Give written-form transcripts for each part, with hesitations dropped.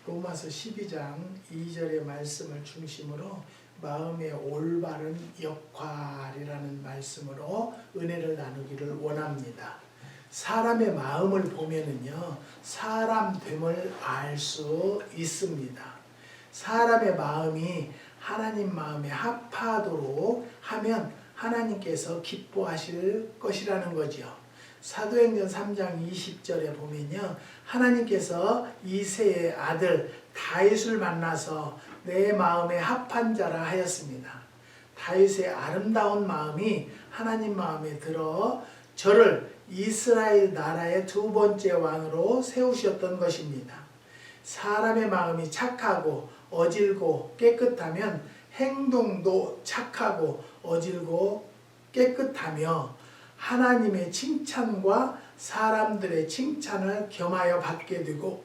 로마서 12장 2절의 말씀을 중심으로 마음의 올바른 역할이라는 말씀으로 은혜를 나누기를 원합니다. 사람의 마음을 보면은요, 사람됨을 알 수 있습니다. 사람의 마음이 하나님 마음에 합하도록 하면 하나님께서 기뻐하실 것이라는 거죠. 사도행전 3장 20절에 보면요, 하나님께서 이새의 아들 다윗을 만나서 내 마음에 합한 자라 하였습니다. 다윗의 아름다운 마음이 하나님 마음에 들어 저를 이스라엘 나라의 두 번째 왕으로 세우셨던 것입니다. 사람의 마음이 착하고 어질고 깨끗하면 행동도 착하고 어질고 깨끗하며 하나님의 칭찬과 사람들의 칭찬을 겸하여 받게 되고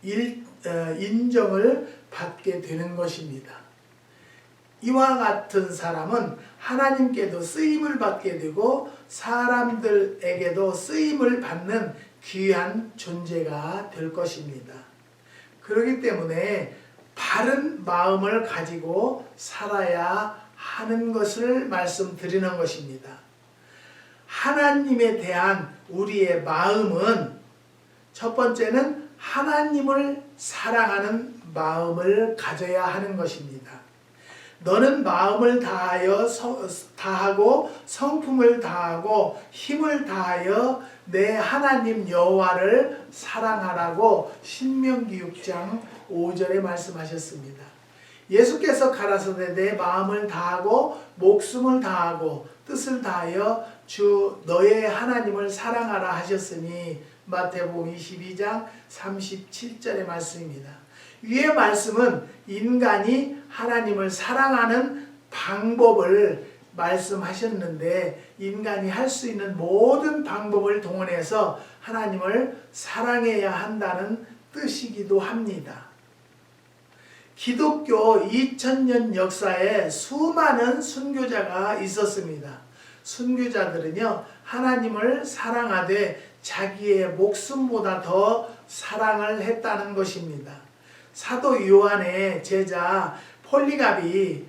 인정을 받게 되는 것입니다. 이와 같은 사람은 하나님께도 쓰임을 받게 되고 사람들에게도 쓰임을 받는 귀한 존재가 될 것입니다. 그렇기 때문에 바른 마음을 가지고 살아야 하는 것을 말씀드리는 것입니다. 하나님에 대한 우리의 마음은 첫 번째는 하나님을 사랑하는 마음을 가져야 하는 것입니다. 너는 마음을 다하고 성품을 다하고 힘을 다하여 내 하나님 여호와를 사랑하라고 신명기 6장 5절에 말씀하셨습니다. 예수께서 가라사대 내 마음을 다하고 목숨을 다하고 뜻을 다하여 주 너의 하나님을 사랑하라 하셨으니 마태복음 22장 37절의 말씀입니다. 위의 말씀은 인간이 하나님을 사랑하는 방법을 말씀하셨는데 인간이 할 수 있는 모든 방법을 동원해서 하나님을 사랑해야 한다는 뜻이기도 합니다. 기독교 2000년 역사에 수많은 순교자가 있었습니다. 순교자들은요, 하나님을 사랑하되 자기의 목숨보다 더 사랑을 했다는 것입니다. 사도 요한의 제자 폴리갑이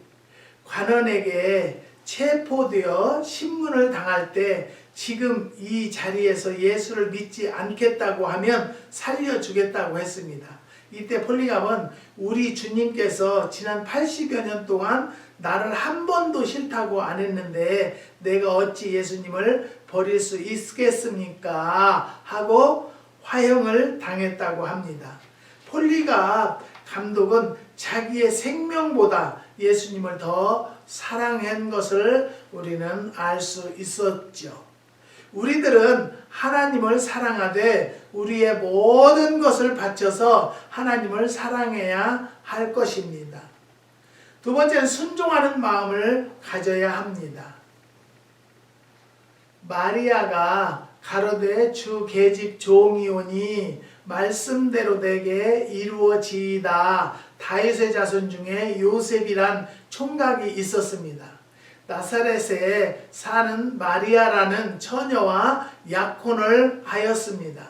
관원에게 체포되어 신문을 당할 때 지금 이 자리에서 예수를 믿지 않겠다고 하면 살려주겠다고 했습니다. 이때 폴리갑은 우리 주님께서 지난 80여 년 동안 나를 한 번도 싫다고 안 했는데 내가 어찌 예수님을 버릴 수 있겠습니까? 하고 화형을 당했다고 합니다. 폴리갑 감독은 자기의 생명보다 예수님을 더 사랑한 것을 우리는 알 수 있었죠. 우리들은 하나님을 사랑하되 우리의 모든 것을 바쳐서 하나님을 사랑해야 할 것입니다. 두 번째는 순종하는 마음을 가져야 합니다. 마리아가 가로되 주 계집 종이오니 말씀대로 내게 이루어지이다. 다윗의 자손 중에 요셉이란 총각이 있었습니다. 나사렛에 사는 마리아라는 처녀와 약혼을 하였습니다.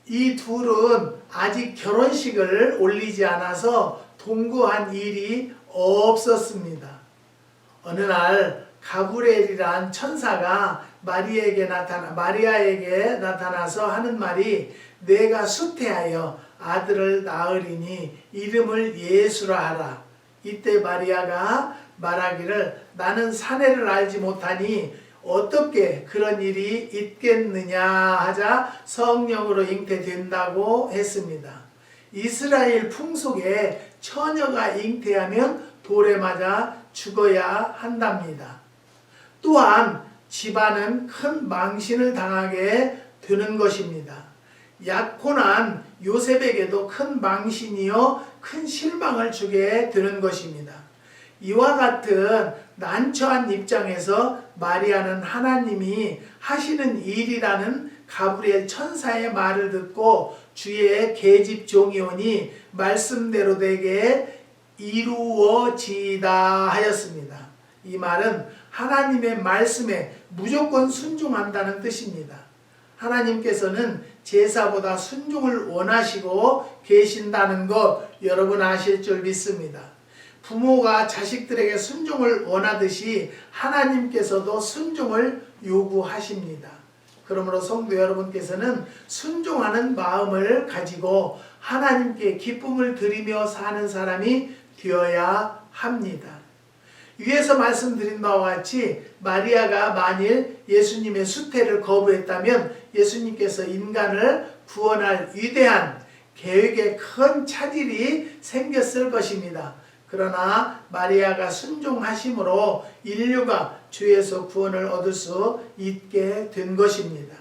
이 둘은 아직 결혼식을 올리지 않아서 동거한 일이 없었습니다. 어느 날 가브리엘이란 천사가 마리아에게 나타나서 하는 말이 내가 수태하여 아들을 낳으리니 이름을 예수라 하라. 이때 마리아가 말하기를 나는 사내를 알지 못하니 어떻게 그런 일이 있겠느냐 하자 성령으로 잉태된다고 했습니다. 이스라엘 풍속에 처녀가 잉태하면 돌에 맞아 죽어야 한답니다. 또한 집안은 큰 망신을 당하게 되는 것입니다. 약혼한 요셉에게도 큰 망신이요 큰 실망을 주게 되는 것입니다. 이와 같은 난처한 입장에서 마리아는 하나님이 하시는 일이라는 가브리엘 천사의 말을 듣고 주의 계집 종이오니 말씀대로 내게 이루어지이다 하였습니다. 이 말은 하나님의 말씀에 무조건 순종한다는 뜻입니다. 하나님께서는 제사보다 순종을 원하시고 계신다는 것 여러분 아실 줄 믿습니다. 부모가 자식들에게 순종을 원하듯이 하나님께서도 순종을 요구하십니다. 그러므로 성도 여러분께서는 순종하는 마음을 가지고 하나님께 기쁨을 드리며 사는 사람이 되어야 합니다. 위에서 말씀드린 바와 같이 마리아가 만일 예수님의 수태를 거부했다면 예수님께서 인간을 구원할 위대한 계획에 큰 차질이 생겼을 것입니다. 그러나 마리아가 순종하심으로 인류가 죄에서 구원을 얻을 수 있게 된 것입니다.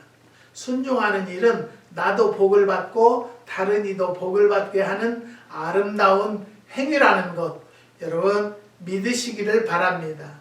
순종하는 일은 나도 복을 받고 다른 이도 복을 받게 하는 아름다운 행위라는 것 여러분 믿으시기를 바랍니다.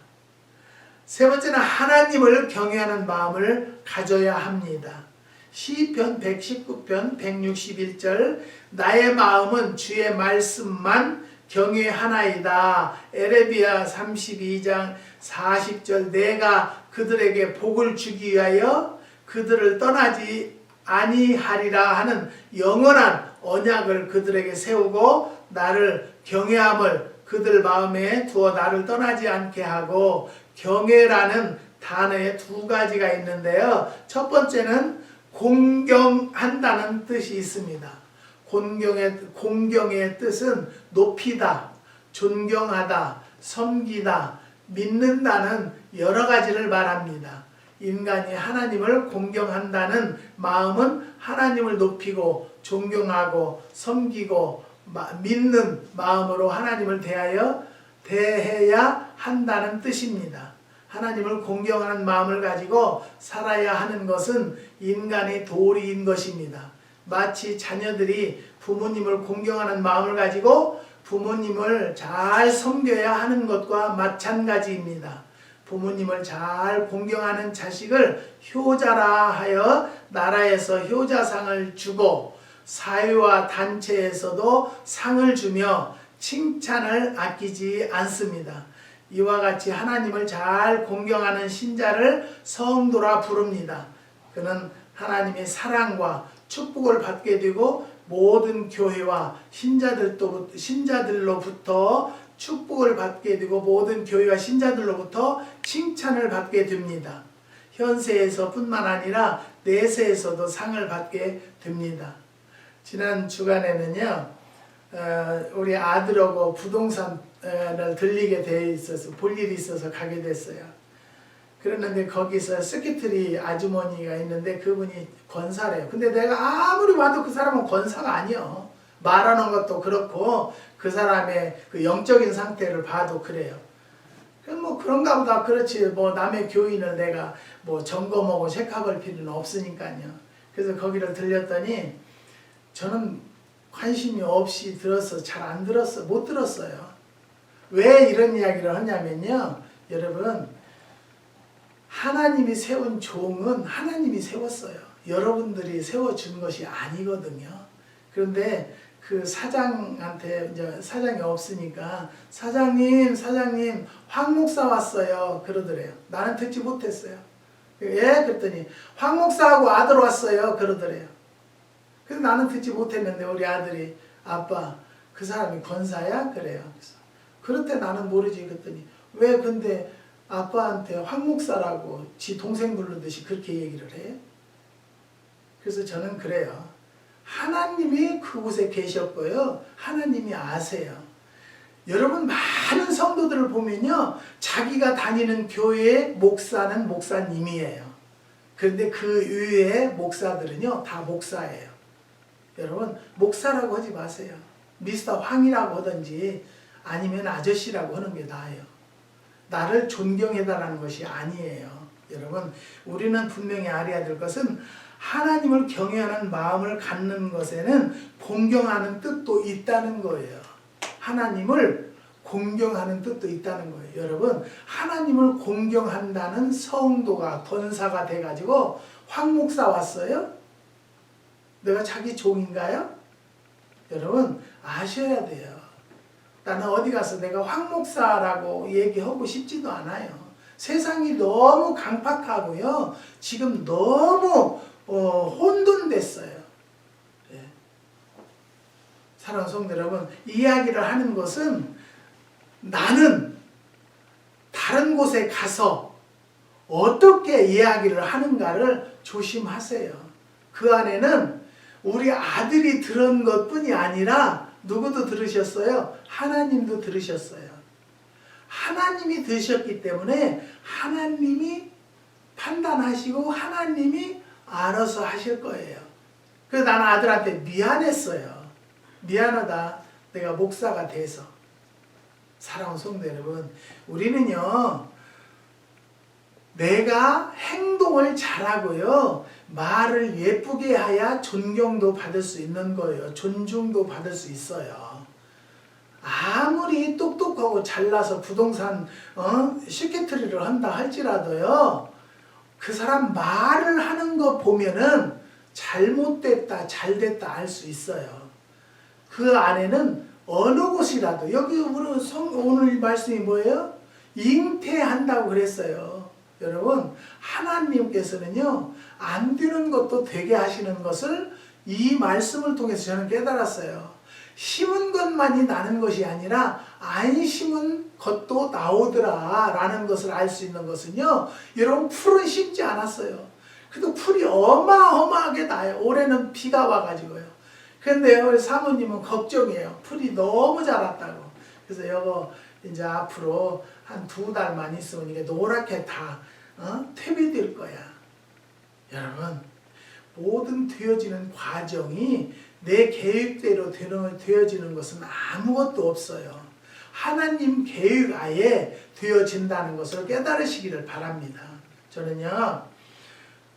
세 번째는 하나님을 경외하는 마음을 가져야 합니다. 시편 119편 161절 나의 마음은 주의 말씀만 경외하나이다. 에레미야 32장 40절 내가 그들에게 복을 주기 위하여 그들을 떠나지 아니하리라 하는 영원한 언약을 그들에게 세우고 나를 경외함을 그들 마음에 두어 나를 떠나지 않게 하고 경외라는 단어에 두 가지가 있는데요. 첫 번째는 공경한다는 뜻이 있습니다. 공경의 뜻은 높이다, 존경하다, 섬기다, 믿는다는 여러 가지를 말합니다. 인간이 하나님을 공경한다는 마음은 하나님을 높이고 존경하고 섬기고 믿는 마음으로 하나님을 대해야 한다는 뜻입니다. 하나님을 공경하는 마음을 가지고 살아야 하는 것은 인간의 도리인 것입니다. 마치 자녀들이 부모님을 공경하는 마음을 가지고 부모님을 잘 섬겨야 하는 것과 마찬가지입니다. 부모님을 잘 공경하는 자식을 효자라 하여 나라에서 효자상을 주고 사회와 단체에서도 상을 주며 칭찬을 아끼지 않습니다. 이와 같이 하나님을 잘 공경하는 신자를 성도라 부릅니다. 그는 하나님의 사랑과 축복을 받게 되고 모든 교회와 신자들로부터 축복을 받게 되고 모든 교회와 신자들로부터 칭찬을 받게 됩니다. 현세에서 뿐만 아니라 내세에서도 상을 받게 됩니다. 지난 주간에는요, 우리 아들하고 부동산을 들리게 돼 있어서 볼 일이 있어서 가게 됐어요. 그랬는데 거기서 세크리터리 아주머니가 있는데 그분이 권사래요. 근데 내가 아무리 봐도 그 사람은 권사가 아니요. 말하는 것도 그렇고 그 사람의 그 영적인 상태를 봐도 그래요. 뭐 그런가 보다 그렇지 뭐 남의 교인을 내가 뭐 점검하고 체크할 필요는 없으니까요. 그래서 거기를 들렸더니 저는 관심이 없이 들어서 잘 안 들었어요. 못 들었어요. 왜 이런 이야기를 하냐면요. 여러분 하나님이 세운 종은 하나님이 세웠어요. 여러분들이 세워준 것이 아니거든요. 그런데 그 사장한테 이제 사장이 없으니까 사장님 황 목사 왔어요 그러더래요. 나는 듣지 못했어요. 예? 그랬더니 황 목사하고 아들 왔어요 그러더래요. 그래서 나는 듣지 못했는데 우리 아들이 아빠 그 사람이 권사야? 그래요. 그래서 그렇대 나는 모르지 그랬더니 왜 근데 아빠한테 황 목사라고 지 동생 부르듯이 그렇게 얘기를 해? 그래서 저는 그래요. 하나님이 그곳에 계셨고요. 하나님이 아세요. 여러분 많은 성도들을 보면요. 자기가 다니는 교회의 목사는 목사님이에요. 그런데 그 이외의 목사들은요. 다 목사예요. 여러분 목사라고 하지 마세요. 미스터 황이라고 하든지 아니면 아저씨라고 하는 게 나아요. 나를 존경해달라는 것이 아니에요. 여러분 우리는 분명히 알아야 될 것은 하나님을 경외하는 마음을 갖는 것에는 공경하는 뜻도 있다는 거예요. 하나님을 공경하는 뜻도 있다는 거예요. 여러분 하나님을 공경한다는 성도가 권사가 돼가지고 황 목사 왔어요? 내가 자기 종인가요? 여러분 아셔야 돼요. 나는 어디 가서 내가 황 목사라고 얘기하고 싶지도 않아요. 세상이 너무 강팍하고요. 지금 너무 혼돈됐어요. 사랑하는 성도 여러분, 이야기를 하는 것은 나는 다른 곳에 가서 어떻게 이야기를 하는가를 조심하세요. 그 안에는 우리 아들이 들은 것뿐이 아니라 누구도 들으셨어요? 하나님도 들으셨어요. 하나님이 들으셨기 때문에 하나님이 판단하시고 하나님이 알아서 하실 거예요. 그래서 나는 아들한테 미안했어요. 미안하다. 내가 목사가 돼서. 사랑하는 성도 여러분, 우리는요, 내가 행동을 잘하고요, 말을 예쁘게 해야 존경도 받을 수 있는 거예요. 존중도 받을 수 있어요. 아무리 똑똑하고 잘나서 부동산 시큐리티를 한다 할지라도요, 그 사람 말을 하는 거 보면은 잘못됐다 잘됐다 알 수 있어요. 그 안에는 어느 곳이라도, 여기 우리 오늘 말씀이 뭐예요? 잉태한다고 그랬어요. 여러분, 하나님께서는요, 안 되는 것도 되게 하시는 것을 이 말씀을 통해서 저는 깨달았어요. 심은 것만이 나는 것이 아니라 안 심은 것도 나오더라 라는 것을 알 수 있는 것은요, 여러분, 풀은 심지 않았어요. 그래도 풀이 어마어마하게 나요. 올해는 비가 와가지고요. 근데 우리 사모님은 걱정이에요. 풀이 너무 자랐다고. 그래서 이거 이제 앞으로 한 2달만 있으면 이게 노랗게 다 퇴비될 거야. 여러분, 모든 되어지는 과정이 내 계획대로 되어지는 것은 아무것도 없어요. 하나님 계획 아예 되어진다는 것을 깨달으시기를 바랍니다. 저는요,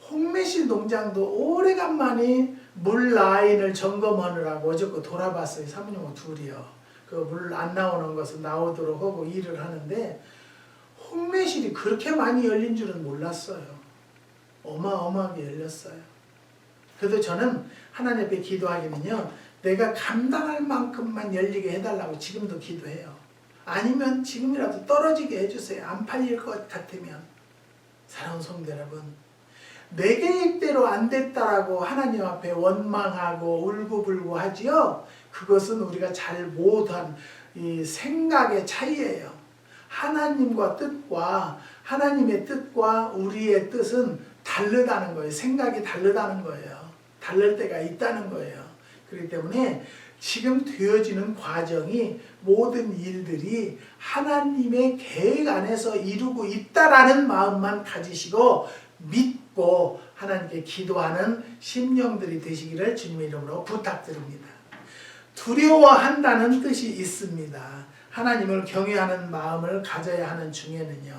홍매실 농장도 오래간만에 물 라인을 점검하느라고 어저께 돌아봤어요. 사모님하고 둘이요. 그 물 안 나오는 것은 나오도록 하고 일을 하는데, 홍매실이 그렇게 많이 열린 줄은 몰랐어요. 어마어마하게 열렸어요. 그래도 저는 하나님 앞에 기도하기는요, 내가 감당할 만큼만 열리게 해달라고 지금도 기도해요. 아니면 지금이라도 떨어지게 해주세요. 안 팔릴 것 같으면. 사랑하는 성도 여러분, 내 계획대로 안 됐다라고 하나님 앞에 원망하고 울고불고 하지요. 그것은 우리가 잘 못한 이 생각의 차이예요. 하나님과 뜻과 하나님의 뜻과 우리의 뜻은 다르다는 거예요. 생각이 다르다는 거예요. 다를 때가 있다는 거예요. 그렇기 때문에 지금 되어지는 과정이, 모든 일들이 하나님의 계획 안에서 이루고 있다라는 마음만 가지시고 믿고 하나님께 기도하는 심령들이 되시기를 주님의 이름으로 부탁드립니다. 두려워한다는 뜻이 있습니다. 하나님을 경외하는 마음을 가져야 하는 중에는요,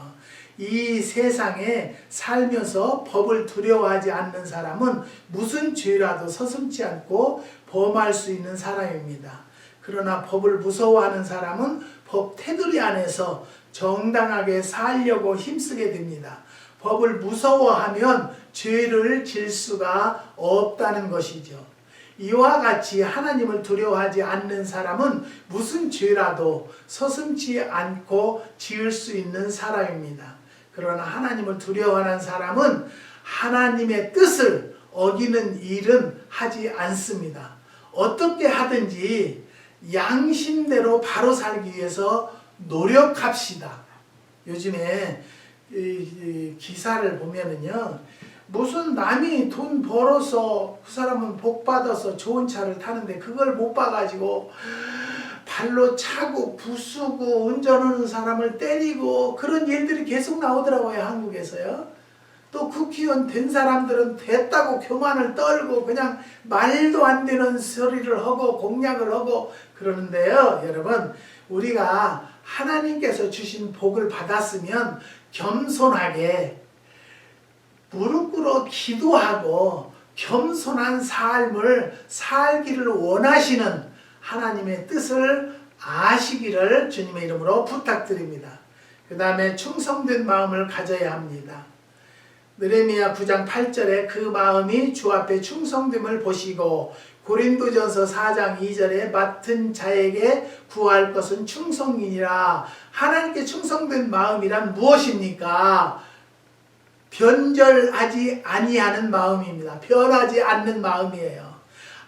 이 세상에 살면서 법을 두려워하지 않는 사람은 무슨 죄라도 서슴지 않고 범할 수 있는 사람입니다. 그러나 법을 무서워하는 사람은 법 테두리 안에서 정당하게 살려고 힘쓰게 됩니다. 법을 무서워하면 죄를 질 수가 없다는 것이죠. 이와 같이 하나님을 두려워하지 않는 사람은 무슨 죄라도 서슴지 않고 지을 수 있는 사람입니다. 그러나 하나님을 두려워하는 사람은 하나님의 뜻을 어기는 일은 하지 않습니다. 어떻게 하든지 양심대로 바로 살기 위해서 노력합시다. 요즘에 기사를 보면은요, 무슨 남이 돈 벌어서 그 사람은 복 받아서 좋은 차를 타는데 그걸 못 봐가지고 발로 차고 부수고 운전하는 사람을 때리고 그런 일들이 계속 나오더라고요, 한국에서요. 또 국회의원 된 사람들은 됐다고 교만을 떨고 그냥 말도 안 되는 소리를 하고 공약을 하고 그러는데요, 여러분, 우리가 하나님께서 주신 복을 받았으면 겸손하게 무릎 꿇어 기도하고 겸손한 삶을 살기를 원하시는 하나님의 뜻을 아시기를 주님의 이름으로 부탁드립니다. 그 다음에 충성된 마음을 가져야 합니다. 느헤미야 9장 8절에 그 마음이 주 앞에 충성됨을 보시고, 고린도전서 4장 2절에 맡은 자에게 구할 것은 충성이니라. 하나님께 충성된 마음이란 무엇입니까? 변절하지 아니하는 마음입니다. 변하지 않는 마음이에요.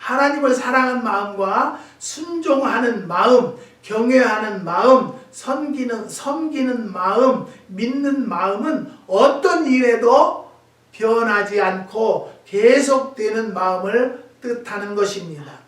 하나님을 사랑하는 마음과 순종하는 마음, 경외하는 마음, 섬기는 마음, 믿는 마음은 어떤 일에도 변하지 않고 계속되는 마음을 뜻하는 것입니다.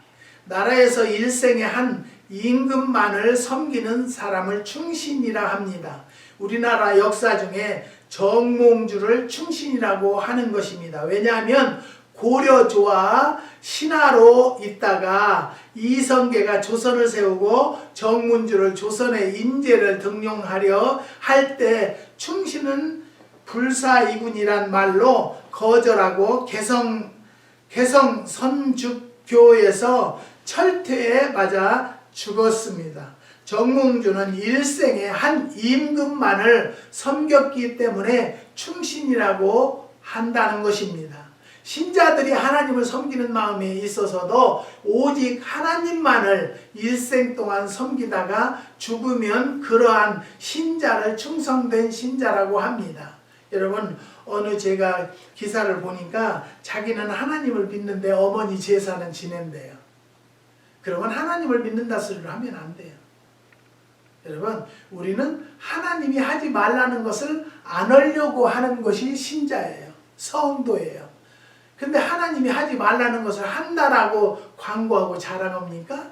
나라에서 일생에 한 임금만을 섬기는 사람을 충신이라 합니다. 우리나라 역사 중에 정몽주를 충신이라고 하는 것입니다. 왜냐하면 고려조와 신하로 있다가 이성계가 조선을 세우고 정문주를 조선의 인재를 등용하려 할 때 충신은 불사이군이란 말로 거절하고 개성 선주교에서 철퇴에 맞아 죽었습니다. 정몽주는 일생에 한 임금만을 섬겼기 때문에 충신이라고 한다는 것입니다. 신자들이 하나님을 섬기는 마음에 있어서도 오직 하나님만을 일생 동안 섬기다가 죽으면 그러한 신자를 충성된 신자라고 합니다. 여러분, 어느 제가 기사를 보니까 자기는 하나님을 믿는데 어머니 제사는 지낸대요. 그러면 하나님을 믿는다 소리를 하면 안 돼요. 여러분, 우리는 하나님이 하지 말라는 것을 안 하려고 하는 것이 신자예요. 성도예요. 근데 하나님이 하지 말라는 것을 한다라고 광고하고 자랑합니까?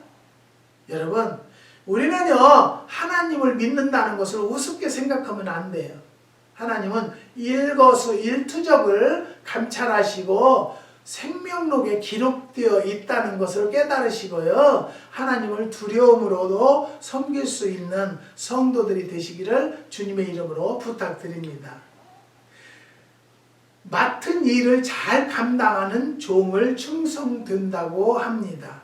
여러분, 우리는요, 하나님을 믿는다는 것을 우습게 생각하면 안 돼요. 하나님은 일거수일투족을 감찰하시고 생명록에 기록되어 있다는 것을 깨달으시고요, 하나님을 두려움으로도 섬길 수 있는 성도들이 되시기를 주님의 이름으로 부탁드립니다. 맡은 일을 잘 감당하는 종을 충성된다고 합니다.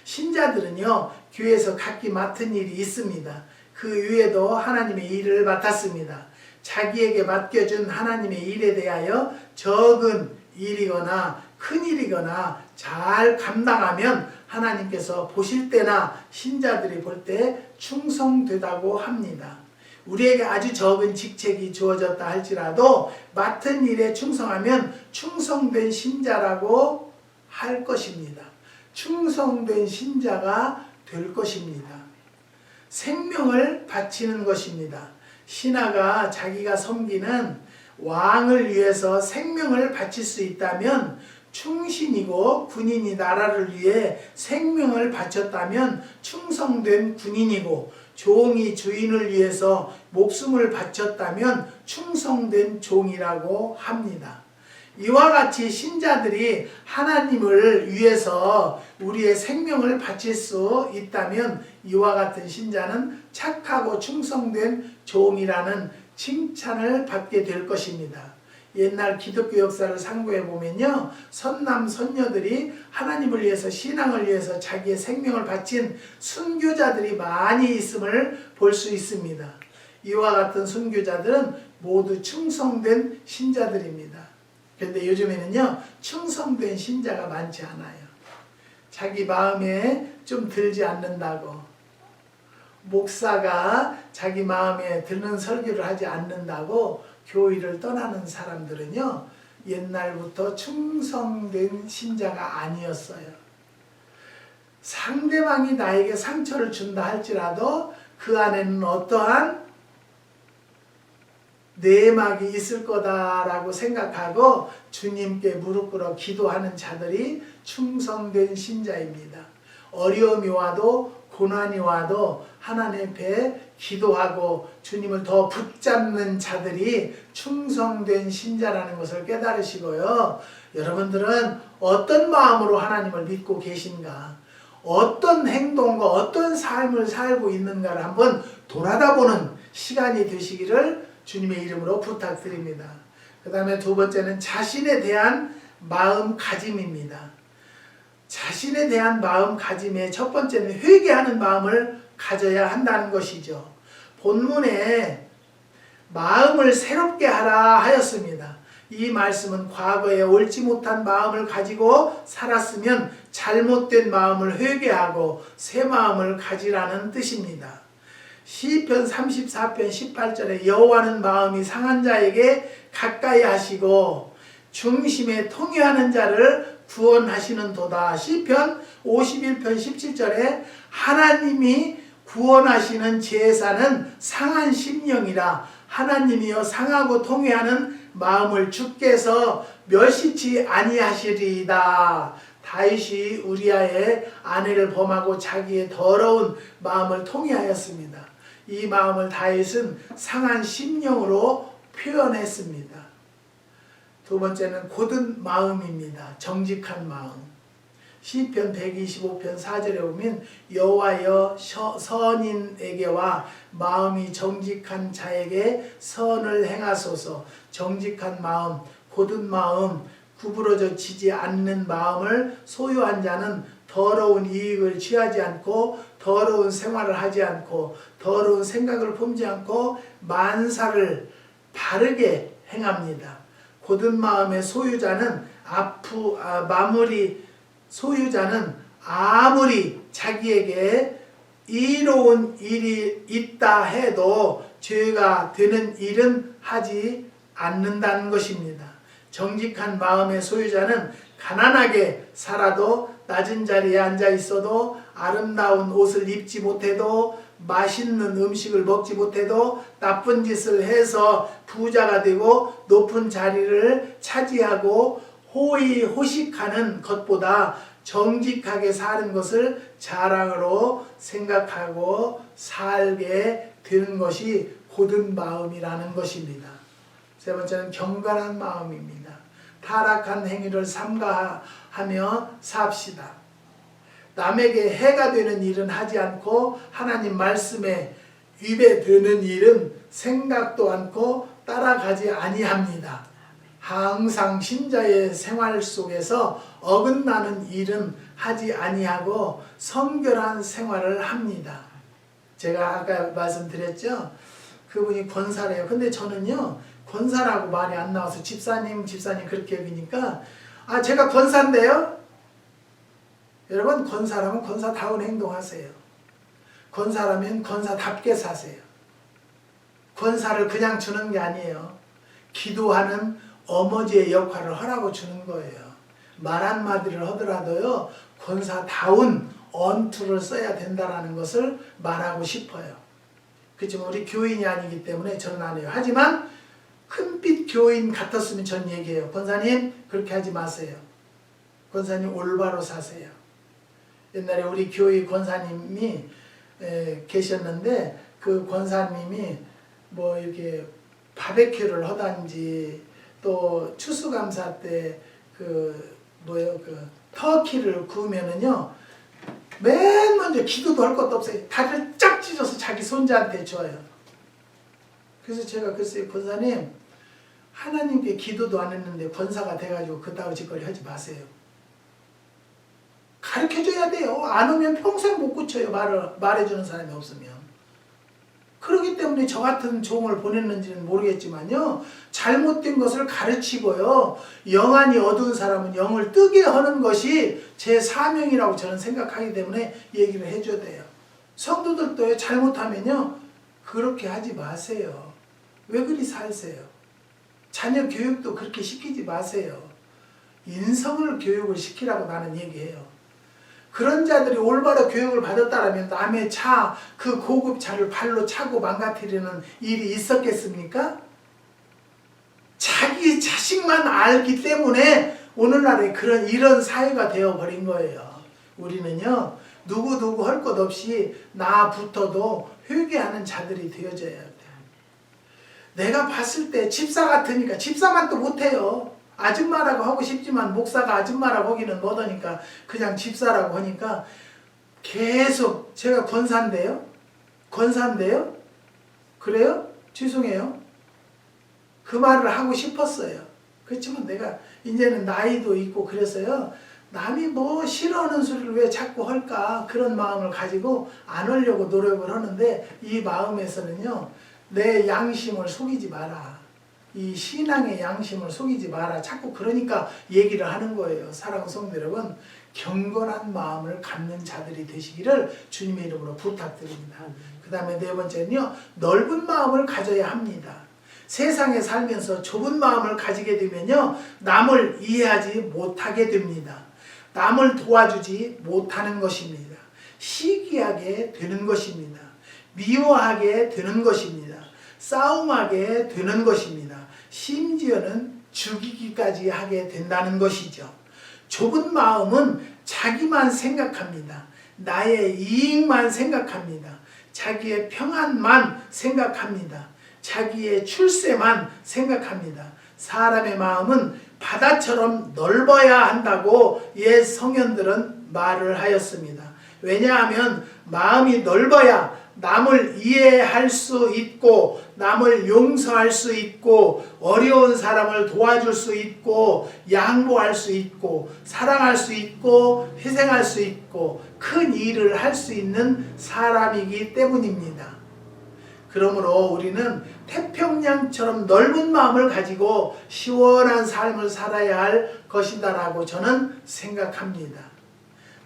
신자들은요, 교회에서 각기 맡은 일이 있습니다. 그 위에도 하나님의 일을 맡았습니다. 자기에게 맡겨준 하나님의 일에 대하여 적은 일이거나 큰 일이거나 잘 감당하면 하나님께서 보실 때나 신자들이 볼 때 충성되다고 합니다. 우리에게 아주 적은 직책이 주어졌다 할지라도 맡은 일에 충성하면 충성된 신자라고 할 것입니다. 충성된 신자가 될 것입니다. 생명을 바치는 것입니다. 신하가 자기가 섬기는 왕을 위해서 생명을 바칠 수 있다면, 충신이고 군인이 나라를 위해 생명을 바쳤다면 충성된 군인이고, 종이 주인을 위해서 목숨을 바쳤다면 충성된 종이라고 합니다. 이와 같이 신자들이 하나님을 위해서 우리의 생명을 바칠 수 있다면 이와 같은 신자는 착하고 충성된 종이라는 칭찬을 받게 될 것입니다. 옛날 기독교 역사를 상고해 보면요, 선남 선녀들이 하나님을 위해서, 신앙을 위해서 자기의 생명을 바친 순교자들이 많이 있음을 볼 수 있습니다. 이와 같은 순교자들은 모두 충성된 신자들입니다. 그런데 요즘에는요, 충성된 신자가 많지 않아요. 자기 마음에 좀 들지 않는다고, 목사가 자기 마음에 드는 설교를 하지 않는다고 교회를 떠나는 사람들은요, 옛날부터 충성된 신자가 아니었어요. 상대방이 나에게 상처를 준다 할지라도 그 안에는 어떠한 내막이 있을 거다라고 생각하고 주님께 무릎 꿇어 기도하는 자들이 충성된 신자입니다. 어려움이 와도 고난이 와도 하나님 앞에 기도하고 주님을 더 붙잡는 자들이 충성된 신자라는 것을 깨달으시고요, 여러분들은 어떤 마음으로 하나님을 믿고 계신가, 어떤 행동과 어떤 삶을 살고 있는가를 한번 돌아다보는 시간이 되시기를 주님의 이름으로 부탁드립니다. 그 다음에 두 번째는 자신에 대한 마음가짐입니다. 자신에 대한 마음가짐의 첫 번째는 회개하는 마음을 가져야 한다는 것이죠. 본문에 마음을 새롭게 하라 하였습니다. 이 말씀은 과거에 옳지 못한 마음을 가지고 살았으면 잘못된 마음을 회개하고 새 마음을 가지라는 뜻입니다. 시편 34편 18절에 여호와는 마음이 상한 자에게 가까이 하시고 중심에 통회하는 자를 구원하시는 도다. 시편 51편 17절에 하나님이 구원하시는 제사는 상한 심령이라. 하나님이여 상하고 통회하는 마음을 주께서 멸시치 아니하시리이다. 다윗이 우리아의 아내를 범하고 자기의 더러운 마음을 통회하였습니다. 이 마음을 다윗은 상한 심령으로 표현했습니다. 두 번째는 곧은 마음입니다. 정직한 마음. 시편 125편 4절에 보면 여호와여 선인에게와 마음이 정직한 자에게 선을 행하소서. 정직한 마음, 곧은 마음, 구부러져 지지 않는 마음을 소유한 자는 더러운 이익을 취하지 않고 더러운 생활을 하지 않고 더러운 생각을 품지 않고 만사를 바르게 행합니다. 곧은 마음의 소유자는 아무리 자기에게 이로운 일이 있다 해도 죄가 되는 일은 하지 않는다는 것입니다. 정직한 마음의 소유자는 가난하게 살아도 낮은 자리에 앉아 있어도 아름다운 옷을 입지 못해도 맛있는 음식을 먹지 못해도 나쁜 짓을 해서 부자가 되고 높은 자리를 차지하고 호의호식하는 것보다 정직하게 사는 것을 자랑으로 생각하고 살게 되는 것이 곧은 마음이라는 것입니다. 세 번째는 경건한 마음입니다. 타락한 행위를 삼가하며 삽시다. 남에게 해가 되는 일은 하지 않고 하나님 말씀에 위배되는 일은 생각도 않고 따라가지 아니합니다. 항상 신자의 생활 속에서 어긋나는 일은 하지 아니하고 성결한 생활을 합니다. 제가 아까 말씀드렸죠. 그분이 권사래요. 근데 저는요, 권사라고 말이 안 나와서 집사님 그렇게 여기니까 제가 권사인데요. 여러분, 권사라면 권사다운 행동하세요. 권사라면 권사답게 사세요. 권사를 그냥 주는 게 아니에요. 기도하는 어머니의 역할을 하라고 주는 거예요. 말 한마디를 하더라도요, 권사다운 언투를 써야 된다는 것을 말하고 싶어요. 그렇지만 우리 교인이 아니기 때문에 저는 안 해요. 하지만 큰빛 교인 같았으면 전 얘기해요. 권사님, 그렇게 하지 마세요. 권사님, 올바로 사세요. 옛날에 우리 교회 권사님이 계셨는데, 그 권사님이 뭐 이렇게 바베큐를 하든지 또 추수감사 때 터키를 구우면은요, 맨 먼저 기도도 할 것도 없어요. 다리를 쫙 찢어서 자기 손자한테 줘요. 그래서 제가 글쎄요, 권사님, 하나님께 기도도 안 했는데 권사가 돼가지고 그따위 짓거리 하지 마세요. 가르쳐줘야 돼요. 안 오면 평생 못 고쳐요. 말해주는 사람이 없으면. 그렇기 때문에 저 같은 종을 보냈는지는 모르겠지만요, 잘못된 것을 가르치고요, 영안이 어두운 사람은 영을 뜨게 하는 것이 제 사명이라고 저는 생각하기 때문에 얘기를 해줘야 돼요. 성도들도 잘못하면요, 그렇게 하지 마세요. 왜 그리 살세요? 자녀 교육도 그렇게 시키지 마세요. 인성을 교육을 시키라고 나는 얘기해요. 그런 자들이 올바로 교육을 받았다면 남의 차, 그 고급 차를 발로 차고 망가뜨리는 일이 있었겠습니까? 자기 자식만 알기 때문에 오늘날에 이런 사회가 되어버린 거예요. 우리는요, 누구 할 것 없이 나부터도 회개하는 자들이 되어져야 돼요. 내가 봤을 때 집사 같으니까, 집사만 또 못해요. 아줌마라고 하고 싶지만 목사가 아줌마라고 하기는 못하니까 그냥 집사라고 하니까 계속 제가 권사인데요? 그래요? 죄송해요. 그 말을 하고 싶었어요. 그렇지만 내가 이제는 나이도 있고 그래서요, 남이 뭐 싫어하는 소리를 왜 자꾸 할까, 그런 마음을 가지고 안 하려고 노력을 하는데, 이 마음에서는요, 내 양심을 속이지 마라. 이 신앙의 양심을 속이지 마라. 자꾸 그러니까 얘기를 하는 거예요. 사랑하는 성도 여러분, 경건한 마음을 갖는 자들이 되시기를 주님의 이름으로 부탁드립니다. 그 다음에 네 번째는요, 넓은 마음을 가져야 합니다. 세상에 살면서 좁은 마음을 가지게 되면요, 남을 이해하지 못하게 됩니다. 남을 도와주지 못하는 것입니다. 시기하게 되는 것입니다. 미워하게 되는 것입니다. 싸움하게 되는 것입니다. 심지어는 죽이기까지 하게 된다는 것이죠. 좁은 마음은 자기만 생각합니다. 나의 이익만 생각합니다. 자기의 평안만 생각합니다. 자기의 출세만 생각합니다. 사람의 마음은 바다처럼 넓어야 한다고 옛 성현들은 말을 하였습니다. 왜냐하면 마음이 넓어야 남을 이해할 수 있고, 남을 용서할 수 있고, 어려운 사람을 도와줄 수 있고, 양보할 수 있고, 사랑할 수 있고, 희생할 수 있고, 큰 일을 할 수 있는 사람이기 때문입니다. 그러므로 우리는 태평양처럼 넓은 마음을 가지고 시원한 삶을 살아야 할 것이다라고 저는 생각합니다.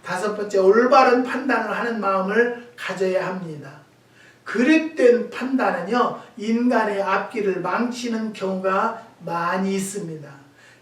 다섯 번째, 올바른 판단을 하는 마음을 가져야 합니다. 그릇된 판단은요, 인간의 앞길을 망치는 경우가 많이 있습니다.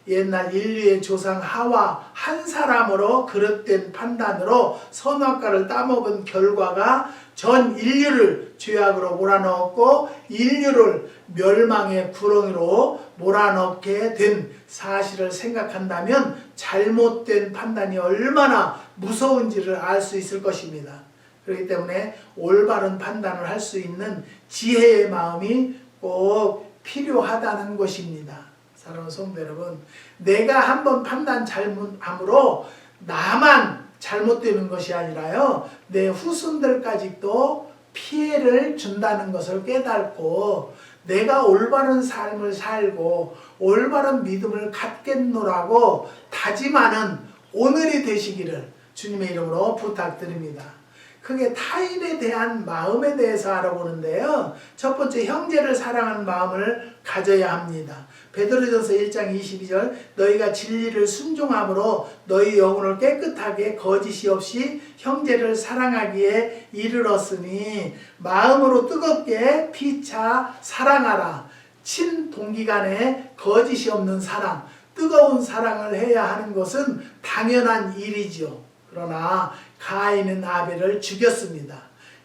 옛날 인류의 조상 하와 한 사람으로 그릇된 판단으로 선악과를 따먹은 결과가 전 인류를 죄악으로 몰아넣었고, 인류를 멸망의 구렁이로 몰아넣게 된 사실을 생각한다면 잘못된 판단이 얼마나 무서운지를 알 수 있을 것입니다. 그렇기 때문에 올바른 판단을 할 수 있는 지혜의 마음이 꼭 필요하다는 것입니다. 사랑하는 성도 여러분, 내가 한번 판단 잘못함으로 나만 잘못되는 것이 아니라요, 내 후손들까지도 피해를 준다는 것을 깨닫고 내가 올바른 삶을 살고 올바른 믿음을 갖겠노라고 다짐하는 오늘이 되시기를 주님의 이름으로 부탁드립니다. 크게 타인에 대한 마음에 대해서 알아보는데요, 첫 번째, 형제를 사랑하는 마음을 가져야 합니다. 베드로전서 1장 22절, 너희가 진리를 순종함으로 너희 영혼을 깨끗하게 거짓이 없이 형제를 사랑하기에 이르렀으니 마음으로 뜨겁게 피차 사랑하라. 친동기간에 거짓이 없는 사랑, 뜨거운 사랑을 해야 하는 것은 당연한 일이죠. 그러나 가인은 아벨을 죽였습니다.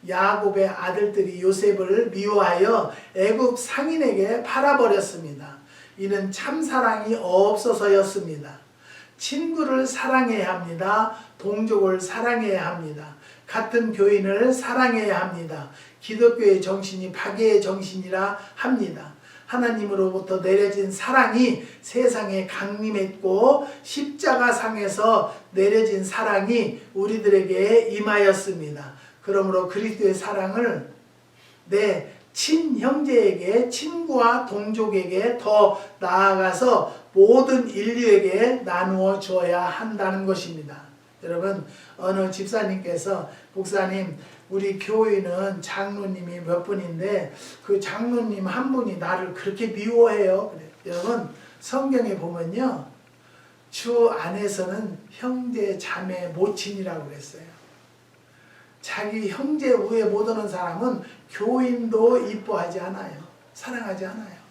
야곱의 아들들이 요셉을 미워하여 애굽 상인에게 팔아버렸습니다. 이는 참사랑이 없어서였습니다. 친구를 사랑해야 합니다. 동족을 사랑해야 합니다. 같은 교인을 사랑해야 합니다. 기독교의 정신이 박애의 정신이라 합니다. 하나님으로부터 내려진 사랑이 세상에 강림했고, 십자가상에서 내려진 사랑이 우리들에게 임하였습니다. 그러므로 그리스도의 사랑을 내 친형제에게, 친구와 동족에게, 더 나아가서 모든 인류에게 나누어 주어야 한다는 것입니다. 여러분, 어느 집사님께서, 목사님, 우리 교회는 장로님이 몇 분인데 그 장로님 한 분이 나를 그렇게 미워해요. 그래. 여러분, 성경에 보면요, 주 안에서는 형제, 자매, 모친이라고 그랬어요. 자기 형제 위에 못 오는 사람은 교인도 이뻐하지 않아요. 사랑하지 않아요.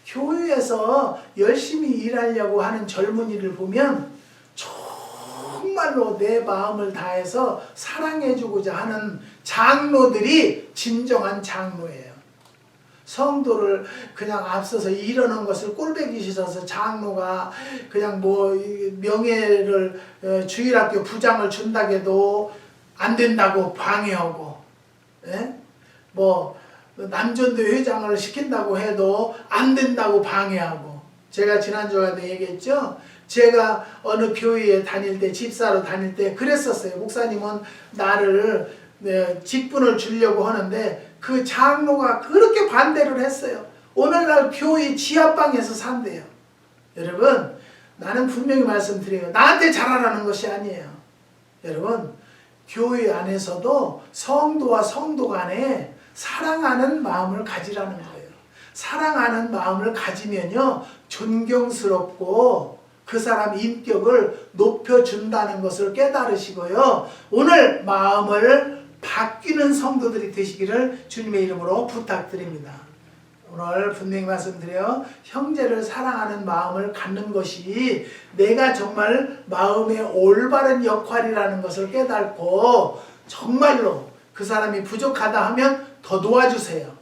교회에서 열심히 일하려고 하는 젊은이를 보면 정말로 내 마음을 다해서 사랑해주고자 하는 장로들이 진정한 장로예요. 성도를 그냥 앞서서 이러는 것을 꼴보기 싫어서 장로가 그냥 뭐 명예를 주일학교 부장을 준다고 해도 안 된다고 방해하고, 뭐 남전도 회장을 시킨다고 해도 안 된다고 방해하고. 제가 지난주에도 얘기했죠. 제가 어느 교회에 다닐 때, 집사로 다닐 때 그랬었어요. 목사님은 나를 직분을 주려고 하는데 그 장로가 그렇게 반대를 했어요. 오늘날 교회 지하방에서 산대요. 여러분, 나는 분명히 말씀드려요. 나한테 잘하라는 것이 아니에요. 여러분, 교회 안에서도 성도와 성도 간에 사랑하는 마음을 가지라는 거예요. 사랑하는 마음을 가지면요, 존경스럽고 그 사람 인격을 높여준다는 것을 깨달으시고요, 오늘 마음을 바뀌는 성도들이 되시기를 주님의 이름으로 부탁드립니다. 오늘 분명히 말씀드려 형제를 사랑하는 마음을 갖는 것이 내가 정말 마음의 올바른 역할이라는 것을 깨닫고 정말로 그 사람이 부족하다 하면 더 도와주세요.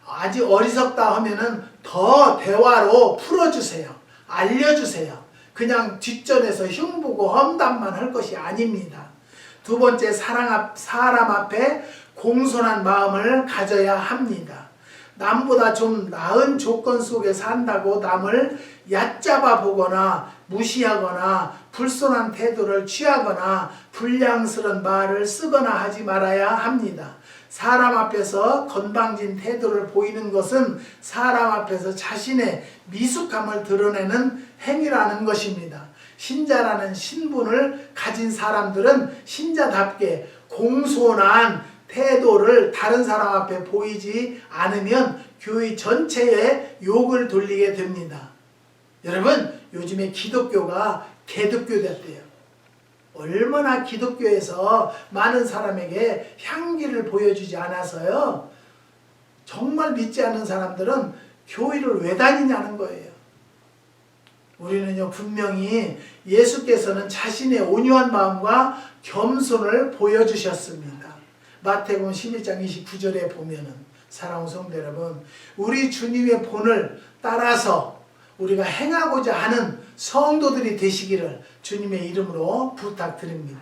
아직 어리석다 하면은 더 대화로 풀어주세요. 알려주세요. 그냥 뒷전에서 흉보고 험담만 할 것이 아닙니다. 두 번째, 사람 앞에 공손한 마음을 가져야 합니다. 남보다 좀 나은 조건 속에 산다고 남을 얕잡아 보거나 무시하거나 불손한 태도를 취하거나 불량스러운 말을 쓰거나 하지 말아야 합니다. 사람 앞에서 건방진 태도를 보이는 것은 사람 앞에서 자신의 미숙함을 드러내는 행위라는 것입니다. 신자라는 신분을 가진 사람들은 신자답게 공손한 태도를 다른 사람 앞에 보이지 않으면 교회 전체에 욕을 돌리게 됩니다. 여러분, 요즘에 기독교가 개독교 됐대요. 얼마나 기독교에서 많은 사람에게 향기를 보여주지 않아서요. 정말 믿지 않는 사람들은 교회를 왜 다니냐는 거예요. 우리는요, 분명히 예수께서는 자신의 온유한 마음과 겸손을 보여주셨습니다. 마태복음 11장 29절에 보면은, 사랑하는 성도 여러분, 우리 주님의 본을 따라서 우리가 행하고자 하는 성도들이 되시기를 주님의 이름으로 부탁드립니다.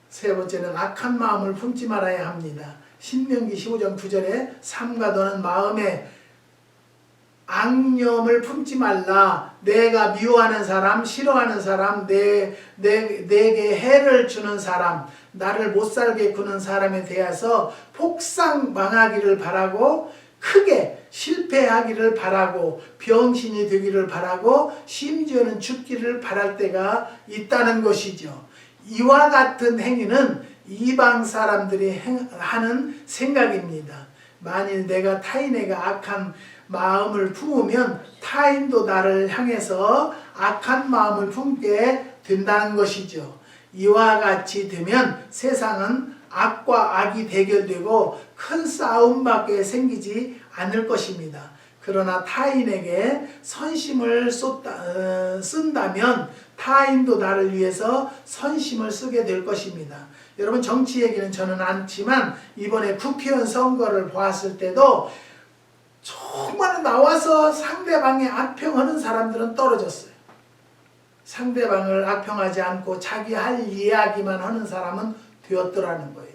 세 번째는 악한 마음을 품지 말아야 합니다. 신명기 15장 9절에 삼가 너는 마음에 악념을 품지 말라. 내가 미워하는 사람, 싫어하는 사람, 내게 해를 주는 사람, 나를 못살게 구는 사람에 대해서 폭삭 망하기를 바라고 크게 실패하기를 바라고 병신이 되기를 바라고 심지어는 죽기를 바랄 때가 있다는 것이죠. 이와 같은 행위는 이방 사람들이 하는 생각입니다. 만일 내가 타인에게 악한 마음을 품으면 타인도 나를 향해서 악한 마음을 품게 된다는 것이죠. 이와 같이 되면 세상은 악과 악이 대결되고 큰 싸움밖에 생기지 않을 것입니다. 그러나 타인에게 선심을 쓴다면 타인도 나를 위해서 선심을 쓰게 될 것입니다. 여러분, 정치 얘기는 저는 않지만 이번에 국회의원 선거를 보았을 때도 정말 나와서 상대방의 악평하는 사람들은 떨어졌어요. 상대방을 악평하지 않고 자기 할 이야기만 하는 사람은 되더라는 거예요.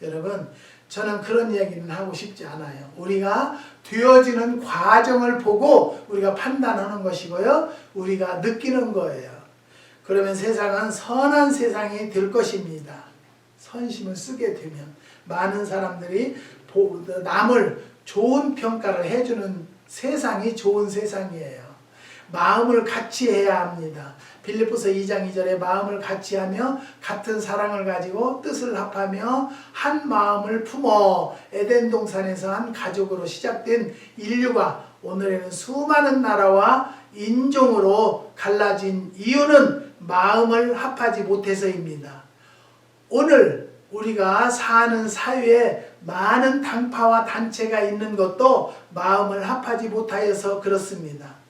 여러분, 저는 그런 얘기는 하고 싶지 않아요. 우리가 되어지는 과정을 보고 우리가 판단하는 것이고요. 우리가 느끼는 거예요. 그러면 세상은 선한 세상이 될 것입니다. 선심을 쓰게 되면 많은 사람들이 남을 좋은 평가를 해주는 세상이 좋은 세상이에요. 마음을 같이 해야 합니다. 빌립보서 2장 2절에 마음을 같이하며 같은 사랑을 가지고 뜻을 합하며 한 마음을 품어 에덴 동산에서 한 가족으로 시작된 인류가 오늘에는 수많은 나라와 인종으로 갈라진 이유는 마음을 합하지 못해서입니다. 오늘 우리가 사는 사회에 많은 당파와 단체가 있는 것도 마음을 합하지 못하여서 그렇습니다.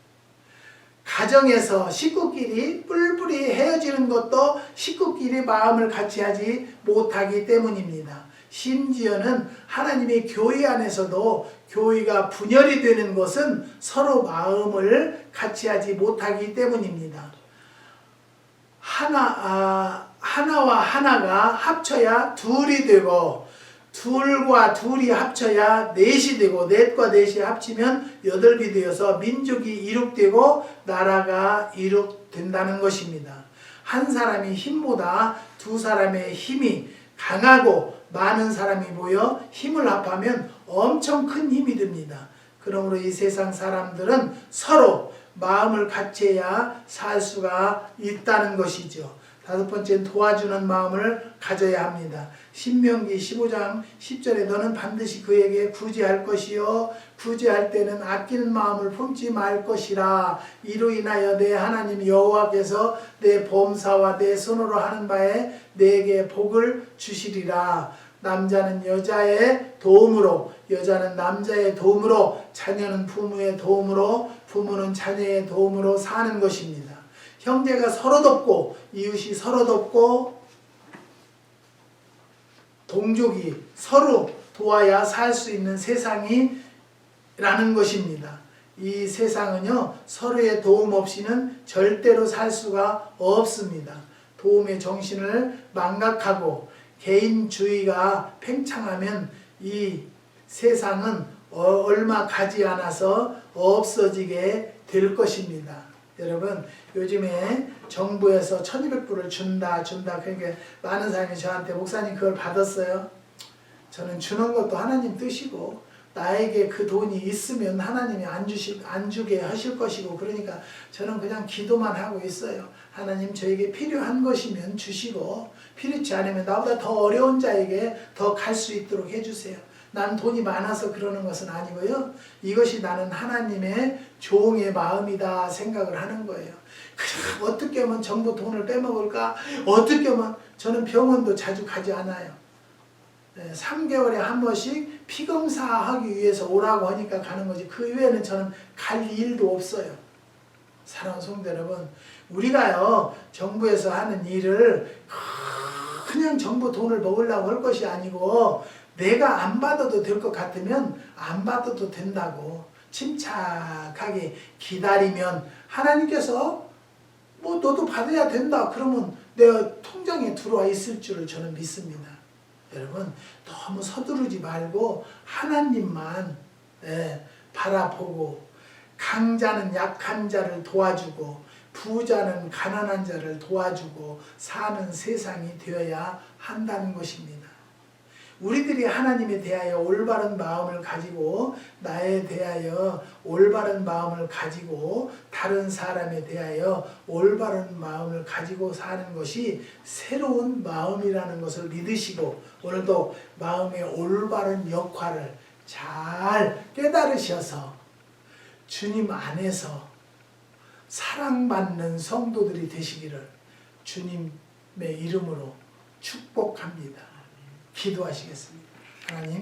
가정에서 식구끼리 뿔뿔이 헤어지는 것도 식구끼리 마음을 같이 하지 못하기 때문입니다. 심지어는 하나님의 교회 안에서도 교회가 분열이 되는 것은 서로 마음을 같이 하지 못하기 때문입니다. 하나와 하나가 합쳐야 둘이 되고 둘과 둘이 합쳐야 넷이 되고 넷과 넷이 합치면 여덟이 되어서 민족이 이룩되고 나라가 이룩된다는 것입니다. 한 사람의 힘보다 두 사람의 힘이 강하고 많은 사람이 모여 힘을 합하면 엄청 큰 힘이 됩니다. 그러므로 이 세상 사람들은 서로 마음을 같이 해야 살 수가 있다는 것이죠. 다섯 번째는 도와주는 마음을 가져야 합니다. 신명기 15장 10절에 너는 반드시 그에게 구제할 것이요 구제할 때는 아끼는 마음을 품지 말 것이라. 이로 인하여 내 하나님 여호와께서 내 범사와 내 손으로 하는 바에 내게 복을 주시리라. 남자는 여자의 도움으로, 여자는 남자의 도움으로, 자녀는 부모의 도움으로, 부모는 자녀의 도움으로 사는 것입니다. 형제가 서로 돕고 이웃이 서로 돕고 동족이 서로 도와야 살 수 있는 세상이라는 것입니다. 이 세상은요, 서로의 도움 없이는 절대로 살 수가 없습니다. 도움의 정신을 망각하고 개인주의가 팽창하면 이 세상은 얼마 가지 않아서 없어지게 될 것입니다. 여러분, 요즘에 정부에서 1200불을 준다 그러니까 많은 사람이 저한테 목사님 그걸 받았어요? 저는 주는 것도 하나님 뜻이고 나에게 그 돈이 있으면 하나님이 안 주게 하실 것이고, 그러니까 저는 그냥 기도만 하고 있어요. 하나님, 저에게 필요한 것이면 주시고 필요치 않으면 나보다 더 어려운 자에게 더 갈 수 있도록 해주세요. 난 돈이 많아서 그러는 것은 아니고요. 이것이 나는 하나님의 종의 마음이다 생각을 하는 거예요. 그냥 어떻게 하면 정부 돈을 빼먹을까? 어떻게 하면, 저는 병원도 자주 가지 않아요. 3개월에 한 번씩 피검사하기 위해서 오라고 하니까 가는 거지, 그 외에는 저는 갈 일도 없어요. 사랑하는 성도 여러분, 우리가요 정부에서 하는 일을 그냥 정부 돈을 먹으려고 할 것이 아니고, 내가 안 받아도 될 것 같으면 안 받아도 된다고 침착하게 기다리면 하나님께서 뭐 너도 받아야 된다 그러면 내 통장에 들어와 있을 줄을 저는 믿습니다. 여러분, 너무 서두르지 말고 하나님만 바라보고, 강자는 약한 자를 도와주고 부자는 가난한 자를 도와주고 사는 세상이 되어야 한다는 것입니다. 우리들이 하나님에 대하여 올바른 마음을 가지고, 나에 대하여 올바른 마음을 가지고, 다른 사람에 대하여 올바른 마음을 가지고 사는 것이 새로운 마음이라는 것을 믿으시고, 오늘도 마음의 올바른 역할을 잘 깨달으셔서 주님 안에서 사랑받는 성도들이 되시기를 주님의 이름으로 축복합니다. 기도하시겠습니다. 하나님,